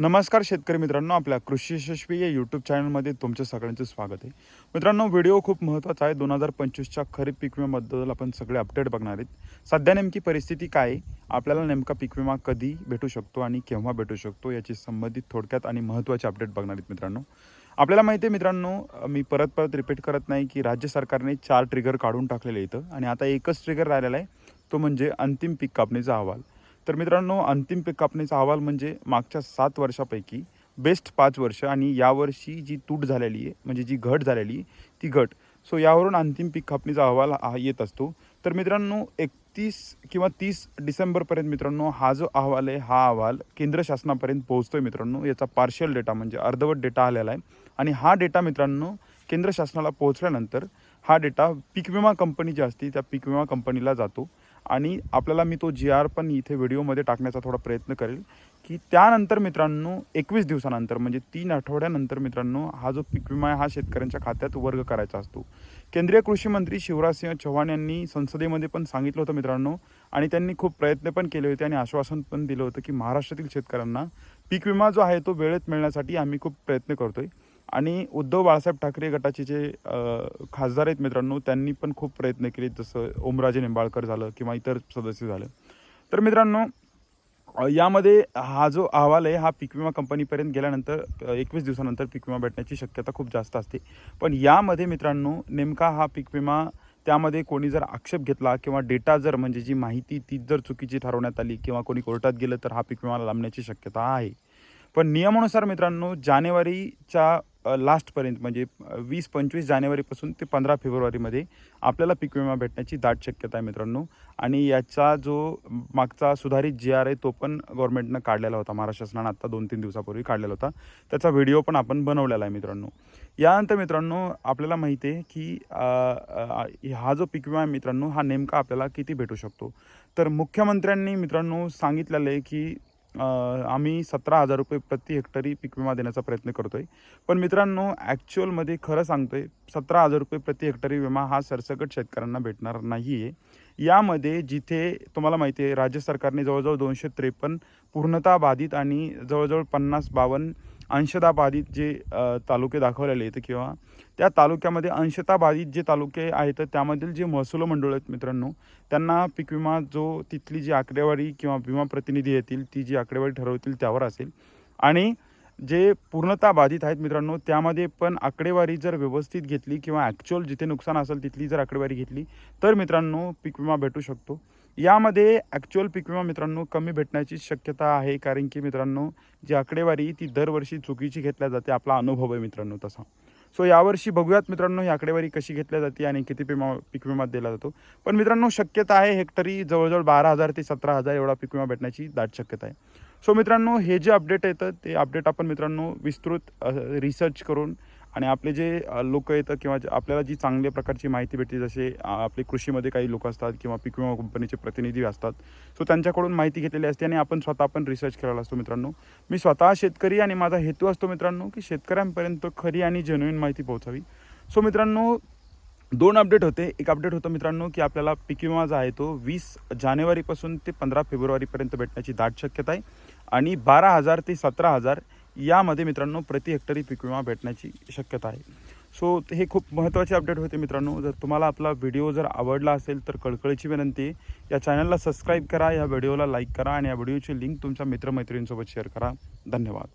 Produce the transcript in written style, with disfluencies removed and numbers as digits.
नमस्कार शेतकरी मित्रांनो, आपल्या कृषी यशस्वी या यूट्यूब चॅनलमध्ये तुमचं सगळ्यांचं स्वागत आहे. मित्रांनो, व्हिडिओ खूप महत्त्वाचा आहे. 2025च्या खरीप पीक विम्याबद्दल आपण सगळे अपडेट बघणार आहेत. सध्या नेमकी परिस्थिती काय आहे, आपल्याला नेमका पीक विमा कधी भेटू शकतो आणि केव्हा भेटू शकतो याची संबंधित थोडक्यात आणि महत्त्वाचे अपडेट बघणार आहेत. मित्रांनो, आपल्याला माहिती आहे मित्रांनो, मी परत रिपीट करत नाही की राज्य सरकारने 4 ट्रिगर काढून टाकलेले इथं आणि आता एकच ट्रिगर राहिलेला आहे, तो म्हणजे अंतिम पीक कापणीचा अहवाल. तर मित्रांनो, अंतिम पीक कापणीचा अहवाल म्हणजे मागच्या 7 वर्षापैकी बेस्ट 5 वर्ष आणि यावर्षी जी तूट झालेली आहे, म्हणजे जी घट झालेली आहे, ती घट. सो यावरून अंतिम पीक कापणीचा अहवाल येत असतो. तर मित्रांनो, 31 किंवा 30 डिसेंबरपर्यंत मित्रांनो हा जो अहवाल आहे, हा अहवाल केंद्र शासनापर्यंत पोहोचतो आहे. मित्रांनो, याचा पार्शियल डेटा म्हणजे अर्धवट डेटा आलेला आहे आणि हा डेटा मित्रांनो केंद्र शासनाला पोहोचल्यानंतर हा डेटा पीक विमा कंपनी जी असते त्या पीक विमा कंपनीला जातो आणि आपल्याला मी तो GR पण इथे व्हिडिओमध्ये टाकण्याचा थोडा प्रयत्न करेल की त्यानंतर मित्रांनो 21 दिवसानंतर म्हणजे 3 आठवड्यानंतर मित्रांनो हा जो पीक विमा आहे हा शेतकऱ्यांच्या खात्यात वर्ग करायचा असतो. केंद्रीय कृषी मंत्री शिवराजसिंह चौहान यांनी संसदेमध्ये पण सांगितलं होतं मित्रांनो, आणि त्यांनी खूप प्रयत्न पण केले होते आणि आश्वासन पण दिलं होतं की महाराष्ट्रातील शेतकऱ्यांना पीक विमा जो आहे तो वेळेत मिळण्यासाठी आम्ही खूप प्रयत्न करतोय. आणि उद्धव बाळासाहेब ठाकरे गटाचे जे खासदार आहेत मित्रांनो, त्यांनी पण खूप प्रयत्न केले, जसं ओमराजे निंबाळकर झालं किंवा इतर सदस्य झालं. तर मित्रांनो, यामध्ये हा जो अहवाल आहे हा पीक विमा कंपनीपर्यंत गेल्यानंतर 21 दिवसानंतर पीक विमा भेटण्याची शक्यता खूप जास्त असते. पण यामध्ये मित्रांनो नेमका हा पीक विमा त्यामध्ये कोणी जर आक्षेप घेतला किंवा डेटा जर म्हणजे जी माहिती ती जर चुकीची ठरवण्यात आली किंवा कोणी कोर्टात गेलं तर हा पीक विमा लांबण्याची शक्यता आहे. पण नियमानुसार मित्रांनो जानेवारीच्या लास्टपर्यंत म्हणजे 20-25 जानेवारीपासून ते 15 फेब्रुवारीमध्ये आपल्याला पीक विमा भेटण्याची दाट शक्यता आहे मित्रांनो. आणि याचा जो मागचा सुधारित GR आहे तो पण गव्हर्नमेंटनं काढलेला होता, महाराष्ट्र शासनानं आत्ता 2-3 दिवसापूर्वी काढलेला होता. त्याचा व्हिडिओ पण आपण बनवलेला आहे मित्रांनो. यानंतर मित्रांनो आपल्याला माहिती आहे की हा जो पीक विमा आहे मित्रांनो हा नेमका आपल्याला किती भेटू शकतो. तर मुख्यमंत्र्यांनी मित्रांनो सांगितलेलं आहे की आम्ही 17,000 रुपये प्रति हेक्टरी पीक विमा देण्याचा प्रयत्न करतो आहे. पण मित्रांनो ॲक्च्युअलमध्ये खरं सांगतो आहे, 17,000 रुपये प्रति हेक्टरी विमा हा सरसकट शेतकऱ्यांना भेटणार नाही आहे. यामध्ये जिथे तुम्हाला माहिती आहे राज्य सरकारने जवळजवळ 253 पूर्णतः बाधित आणि जवळजवळ 50-52 अंशतः बाधित जे तालुके दाखवलेले आहेत किंवा त्या तालुक्यामध्ये अंशतः बाधित जे तालुके आहेत त्यामधील जे महसूल मंडळ आहेत मित्रांनो, त्यांना पीक विमा जो तिथली जी आकडेवारी किंवा विमा प्रतिनिधी येतील ती जी आकडेवारी ठरवतील त्यावर असेल. आणि जे पूर्णतः बाधित आहेत मित्रांनो त्यामध्ये पण आकडेवारी जर व्यवस्थित घेतली किंवा ॲक्च्युअल जिथे नुकसान असेल तिथली जर आकडेवारी घेतली तर मित्रांनो पीक विमा भेटू शकतो. यामध्ये ॲक्च्युअल पीक विमा मित्रांनो कमी भेटण्याची शक्यता आहे, कारण की मित्रांनो जी आकडेवारी ती दरवर्षी चुकीची घेतल्या जाते, आपला अनुभव आहे मित्रांनो तसा. सो यावर्षी बघूयात मित्रांनो ही आकडेवारी कशी घेतल्या जाते आणि किती पीक विमा दिला जातो. पण मित्रांनो शक्यता आहे हेक्टरी जवळजवळ 12,000 ते 17,000 एवढा पीक विमा भेटण्याची दाट शक्यता आहे. सो मित्रांनो हे जे अपडेट येतं ते अपडेट आपण मित्रांनो विस्तृत रिसर्च करून आणि आपले जे लोक येतं किंवा आपल्याला जी चांगल्या प्रकारची माहिती भेटते, जसे आपले कृषीमध्ये काही लोक असतात किंवा पीक विमा कंपनीचे प्रतिनिधी असतात, सो त्यांच्याकडून माहिती घेतलेली असते आणि आपण स्वतः रिसर्च केलेला असतो मित्रांनो. मी स्वतः शेतकरी आणि माझा हेतू असतो मित्रांनो की शेतकऱ्यांपर्यंत खरी आणि जेन्युइन माहिती पोहोचावी. सो मित्रांनो 2 अपडेट होते. एक अपडेट होतं मित्रांनो की आपल्याला पीक विमा जो आहे तो 20 जानेवारीपासून ते 15 फेब्रुवारीपर्यंत भेटण्याची दाट शक्यता आहे आणि 12,000 ते 17,000 यामध्ये मित्रांनो प्रति हेक्टरी पीक विमा भेटण्याची शक्यता आहे. सो हे खूप महत्त्वाचे अपडेट होते मित्रांनो. जर तुम्हाला आपला व्हिडिओ जर आवडला असेल तर कळकळीची विनंती आहे, या चॅनलला सबस्क्राईब करा, या व्हिडिओला लाईक करा आणि या व्हिडिओची लिंक तुमच्या मित्रमैत्रिणींसोबत शेअर करा. धन्यवाद.